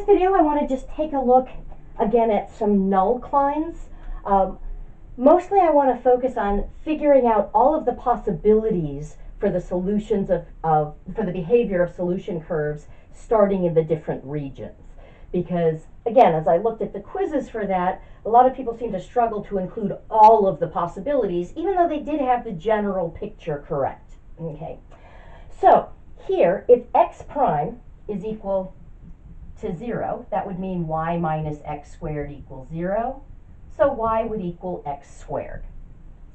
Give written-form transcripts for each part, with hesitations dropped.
this video, I want to just take a look again at some nullclines. Mostly I want to focus on figuring out all of the possibilities for the solutions for the behavior of solution curves starting in the different regions. Because, again, as I looked at the quizzes for that, a lot of people seem to struggle to include all of the possibilities, even though they did have the general picture correct. Okay, so here, if x prime is equal to 0, that would mean y minus x squared equals 0. So y would equal x squared.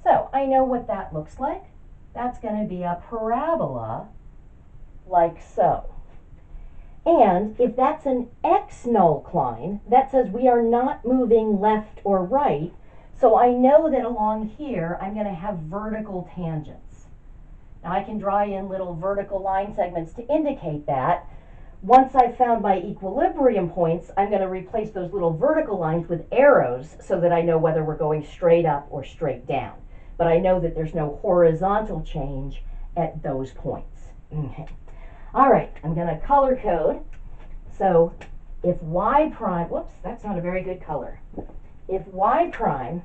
So I know what that looks like. That's going to be a parabola like so. And if that's an x nullcline, that says we are not moving left or right. So I know that along here I'm going to have vertical tangents. Now I can draw in little vertical line segments to indicate that. Once I've found my equilibrium points, I'm going to replace those little vertical lines with arrows so that I know whether we're going straight up or straight down. But I know that there's no horizontal change at those points. Okay. All right, I'm going to color code. So if y prime, whoops, that's not a very good color. If y prime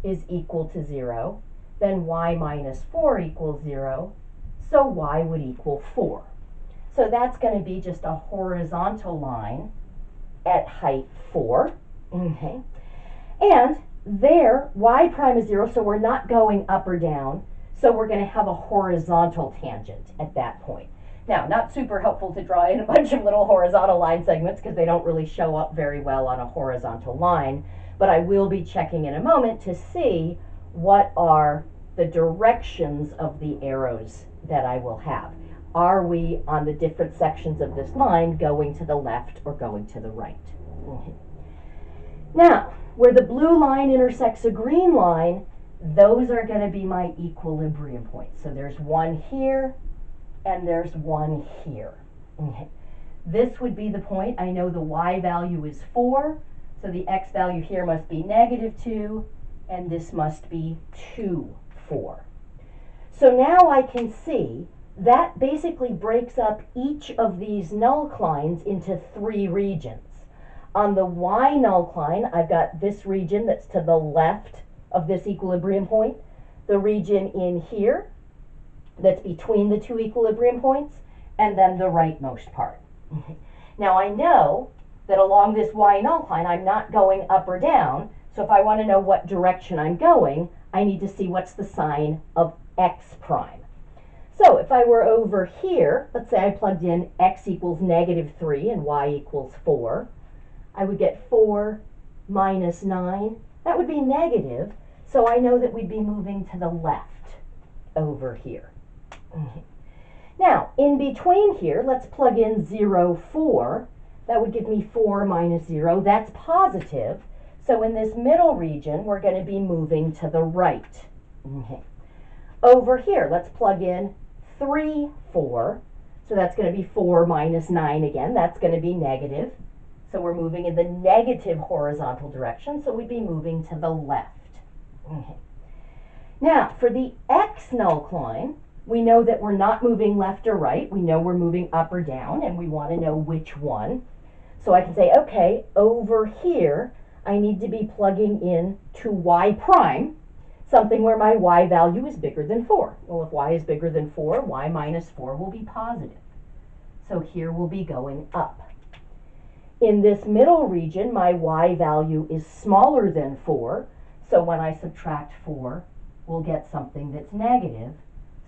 is equal to 0, then y minus 4 equals 0, so y would equal 4. So that's going to be just a horizontal line at height 4. Okay. And there, y prime is 0, so we're not going up or down. So we're going to have a horizontal tangent at that point. Now, not super helpful to draw in a bunch of little horizontal line segments because they don't really show up very well on a horizontal line. But I will be checking in a moment to see what are the directions of the arrows that I will have. Are we on the different sections of this line going to the left or going to the right? Okay. Now, where the blue line intersects a green line, those are going to be my equilibrium points. So there's one here and there's one here. Okay. This would be the point. I know the y value is 4, so the x value here must be -2, and this must be 2, 4. So now I can see that basically breaks up each of these nullclines into 3 regions. On the y nullcline, I've got this region that's to the left of this equilibrium point, the region in here that's between the 2 equilibrium points, and then the rightmost part. Now I know that along this y nullcline I'm not going up or down, so if I want to know what direction I'm going, I need to see what's the sign of x prime. So if I were over here, let's say I plugged in x equals -3 and y equals 4, I would get 4 minus 9. That would be negative, so I know that we'd be moving to the left over here. Okay. Now, in between here, let's plug in 0, 4. That would give me 4 minus 0. That's positive. So in this middle region, we're going to be moving to the right. Okay. Over here, let's plug in 3, 4. So that's going to be 4 minus 9 again. That's going to be negative. So we're moving in the negative horizontal direction, so we'd be moving to the left. Okay. Now, for the x nullcline, we know that we're not moving left or right. We know we're moving up or down, and we want to know which one. So I can say, okay, over here, I need to be plugging in to y prime, something where my y value is bigger than 4. Well, if y is bigger than 4, y minus 4 will be positive. So here we'll be going up. In this middle region, my y value is smaller than 4, so when I subtract 4, we'll get something that's negative,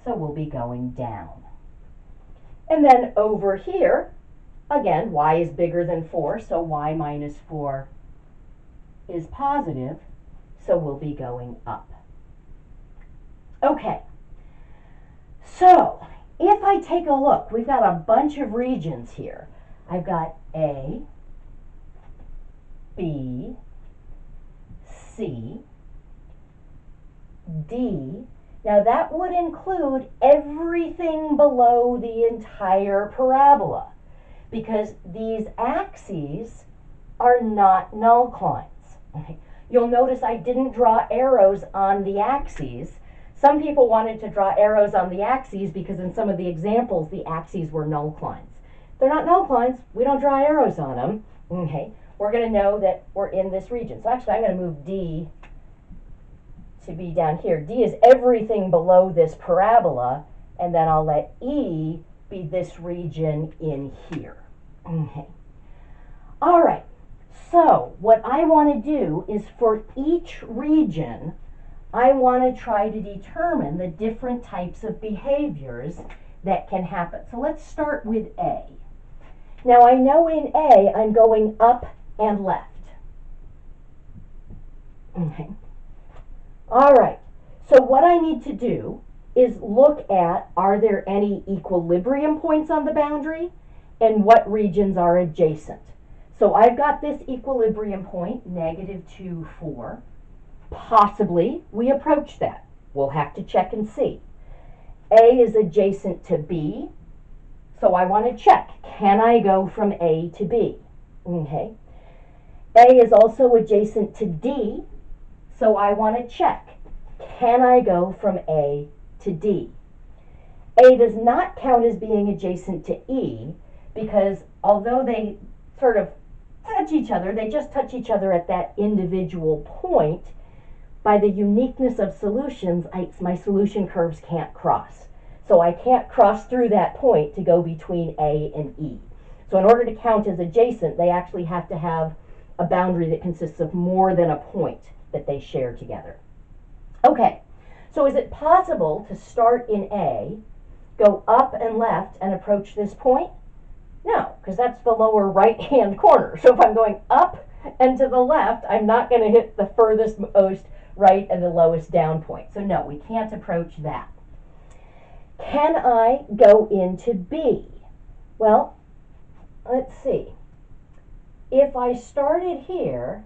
so we'll be going down. And then over here, again, y is bigger than 4, so y minus 4 is positive, so we'll be going up. Okay, so if I take a look, we've got a bunch of regions here. I've got A, B, C, D. Now that would include everything below the entire parabola because these axes are not nullclines. Okay. You'll notice I didn't draw arrows on the axes. Some people wanted to draw arrows on the axes because in some of the examples the axes were nullclines. they're not nullclines. We don't draw arrows on them. Okay, we're going to know that we're in this region. So actually, I'm going to move D to be down here. D is everything below this parabola, and then I'll let E be this region in here. Okay. All right. So what I want to do is for each region, I want to try to determine the different types of behaviors that can happen. So let's start with A. Now I know in A, I'm going up and left. Okay. All right. So what I need to do is look at, are there any equilibrium points on the boundary and what regions are adjacent. So I've got this equilibrium point, -2, 4. Possibly we approach that. We'll have to check and see. A is adjacent to B, so I want to check. Can I go from A to B? Okay. A is also adjacent to D, so I want to check. Can I go from A to D? A does not count as being adjacent to E because although they sort of touch each other, they just touch each other at that individual point. By the uniqueness of solutions, my solution curves can't cross. So I can't cross through that point to go between A and E. So in order to count as adjacent, they actually have to have a boundary that consists of more than a point that they share together. Okay, so is it possible to start in A, go up and left, and approach this point? No, because that's the lower right-hand corner. So if I'm going up and to the left, I'm not going to hit the furthest most right and the lowest down point. So no, we can't approach that. Can I go into B? Well, let's see. If I started here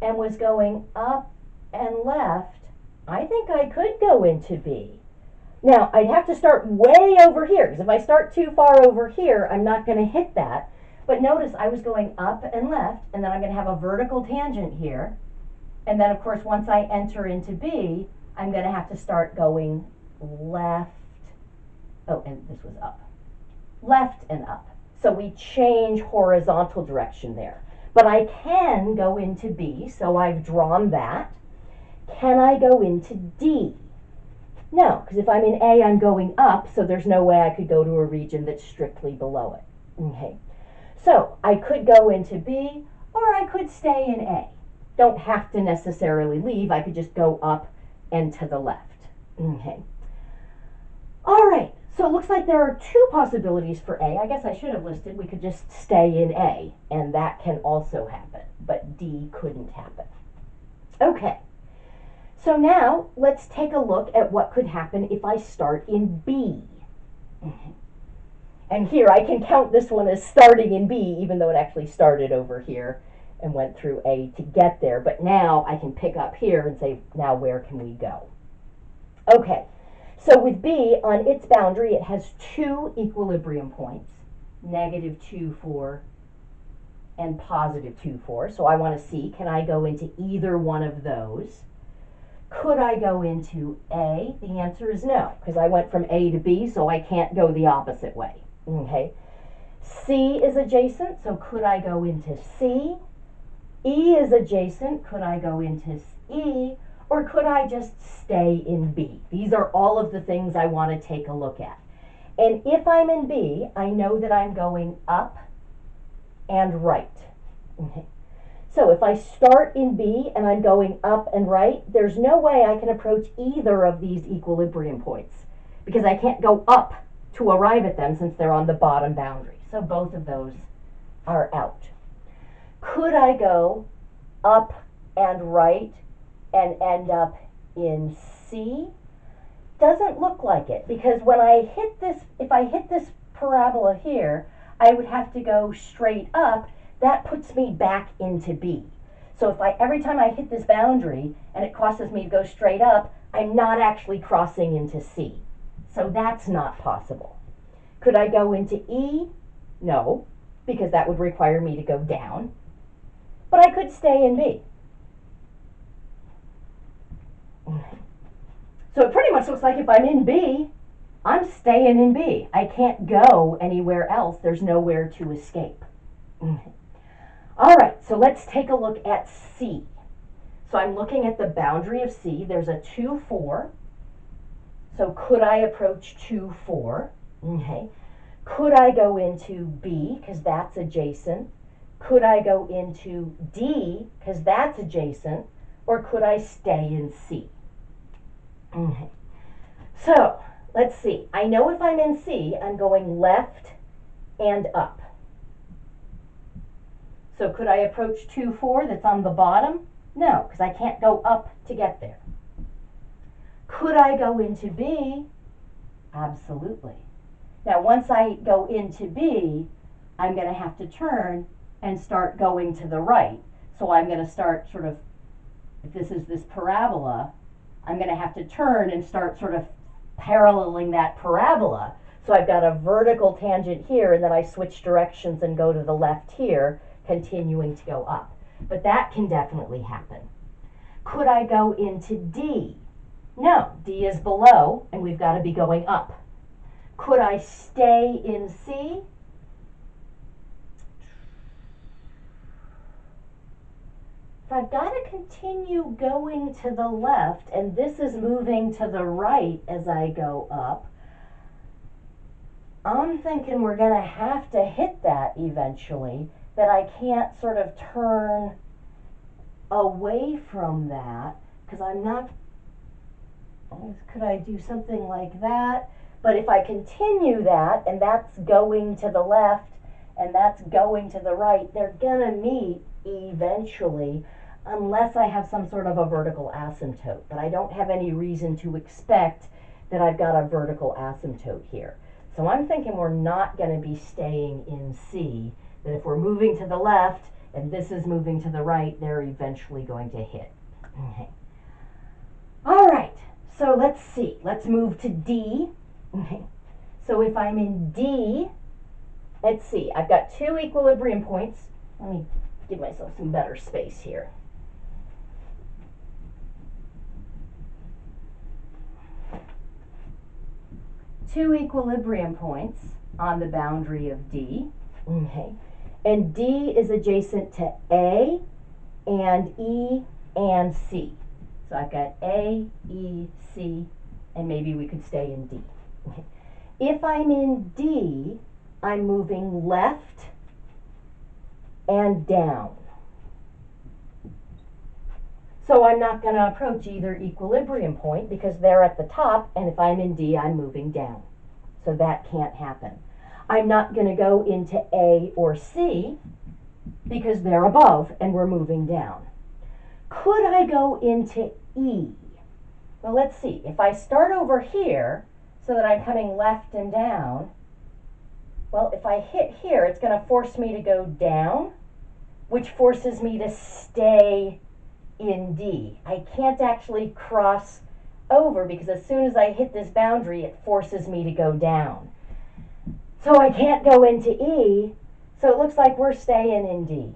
and was going up and left, I think I could go into B. Now, I'd have to start way over here, because if I start too far over here, I'm not going to hit that. But notice I was going up and left, and then I'm going to have a vertical tangent here. And then, of course, once I enter into B, I'm going to have to start going left. Oh, and this was up. Left and up. So we change horizontal direction there. But I can go into B, so I've drawn that. Can I go into D? No, because if I'm in A, I'm going up, so there's no way I could go to a region that's strictly below it. Okay. So I could go into B, or I could stay in A. Don't have to necessarily leave. I could just go up and to the left. Okay. All right. So it looks like there are two possibilities for A. I guess I should have listed we could just stay in A, and that can also happen, but D couldn't happen. Okay. So now let's take a look at what could happen if I start in B. And here I can count this one as starting in B, even though it actually started over here and went through A to get there. But now I can pick up here and say, now where can we go? Okay, so with B, on its boundary, it has two equilibrium points, -2, 4 and +2, 4. So I want to see, can I go into either one of those? Could I go into A? The answer is no, because I went from A to B, so I can't go the opposite way. Okay. C is adjacent, so could I go into C? E is adjacent, could I go into E? Or could I just stay in B? These are all of the things I want to take a look at. And if I'm in B, I know that I'm going up and right. Okay. So if I start in B and I'm going up and right, there's no way I can approach either of these equilibrium points because I can't go up to arrive at them since they're on the bottom boundary. So both of those are out. Could I go up and right and end up in C? Doesn't look like it, because when I hit this, if I hit this parabola here, I would have to go straight up. That puts me back into B. So if every time I hit this boundary and it causes me to go straight up, I'm not actually crossing into C. So that's not possible. Could I go into E? No, because that would require me to go down. But I could stay in B. So it pretty much looks like if I'm in B, I'm staying in B. I can't go anywhere else. There's nowhere to escape. All right, so let's take a look at C. So I'm looking at the boundary of C. There's a 2, 4. So could I approach 2, 4? Okay. Could I go into B, because that's adjacent? Could I go into D, because that's adjacent? Or could I stay in C? Okay. So let's see. I know if I'm in C, I'm going left and up. So could I approach 2, 4 that's on the bottom? No, because I can't go up to get there. Could I go into B? Absolutely. Now, once I go into B, I'm going to have to turn and start going to the right. So I'm going to start sort of, if this is this parabola, I'm going to have to turn and start sort of paralleling that parabola. So I've got a vertical tangent here, and then I switch directions and go to the left here, continuing to go up. But that can definitely happen. Could I go into D? No, D is below, and we've got to be going up. Could I stay in C? If I've got to continue going to the left, and this is moving to the right as I go up, I'm thinking we're going to have to hit that eventually, that I can't sort of turn away from that, because I'm not, could I do something like that? But if I continue that, and that's going to the left, and that's going to the right, they're going to meet eventually, unless I have some sort of a vertical asymptote. But I don't have any reason to expect that I've got a vertical asymptote here. So I'm thinking we're not going to be staying in C, that if we're moving to the left, and this is moving to the right, they're eventually going to hit. Okay. All right, so let's see. Let's move to D. Okay. So if I'm in D, let's see. I've got 2 equilibrium points. Let me give myself some better space here. Two equilibrium points on the boundary of D. Okay. And D is adjacent to A and E and C. So I've got A, E, C, and maybe we could stay in D. Okay. If I'm in D, I'm moving left and down. So I'm not going to approach either equilibrium point because they're at the top, and if I'm in D, I'm moving down. So that can't happen. I'm not going to go into A or C because they're above and we're moving down. Could I go into E? Well, let's see. If I start over here so that I'm coming left and down, well, if I hit here, it's going to force me to go down, which forces me to stay in D. I can't actually cross over because as soon as I hit this boundary, it forces me to go down. So I can't go into E, so it looks like we're staying in D.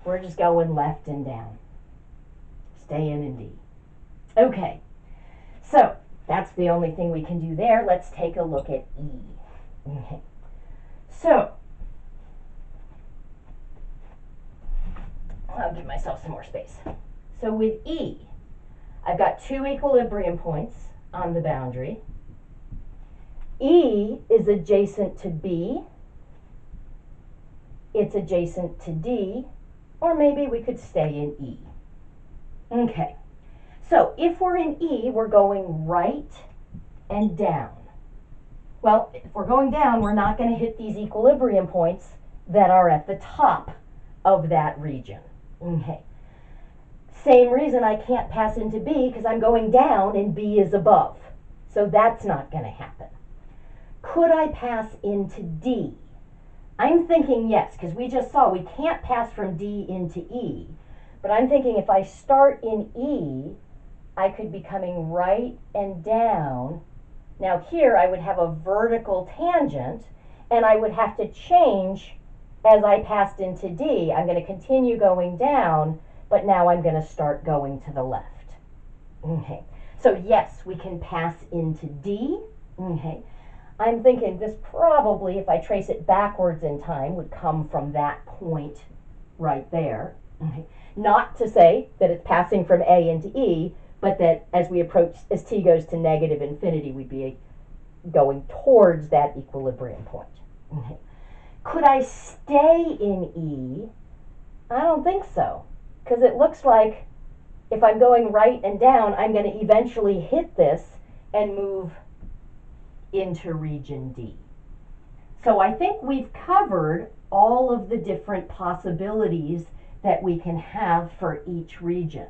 We're just going left and down. Staying in D. Okay, so that's the only thing we can do there. Let's take a look at E. Okay. So, I'll give myself some more space. So with E, I've got 2 equilibrium points on the boundary. E is adjacent to B. It's adjacent to D, or maybe we could stay in E. Okay, so if we're in E, we're going right and down. Well, if we're going down, we're not going to hit these equilibrium points that are at the top of that region. Okay. Same reason I can't pass into B because I'm going down and B is above. So that's not going to happen. Could I pass into D? I'm thinking yes, because we just saw we can't pass from D into E. But I'm thinking if I start in E, I could be coming right and down. Now here I would have a vertical tangent, and I would have to change as I passed into D. I'm going to continue going down, but now I'm going to start going to the left. Okay, So yes, we can pass into D. Okay. I'm thinking this probably, if I trace it backwards in time, would come from that point right there. Okay. Not to say that it's passing from A into E, but that as we approach, as t goes to negative infinity, we'd be going towards that equilibrium point. Okay. Could I stay in E? I don't think so, because it looks like if I'm going right and down, I'm going to eventually hit this and move into region D. So I think we've covered all of the different possibilities that we can have for each region.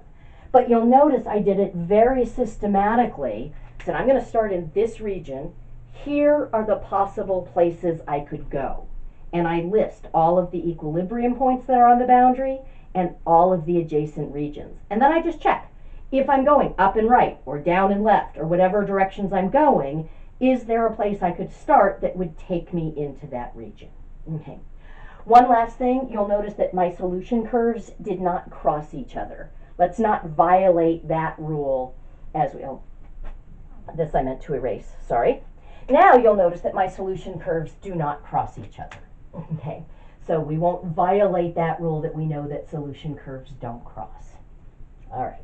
But you'll notice I did it very systematically. So I'm going to start in this region. Here are the possible places I could go. And I list all of the equilibrium points that are on the boundary and all of the adjacent regions. And then I just check. If I'm going up and right or down and left or whatever directions I'm going, is there a place I could start that would take me into that region? Okay. One last thing, you'll notice that my solution curves did not cross each other. Let's not violate that rule as we, this I meant to erase, sorry. Now you'll notice that my solution curves do not cross each other. Okay, so we won't violate that rule that we know that solution curves don't cross. All right.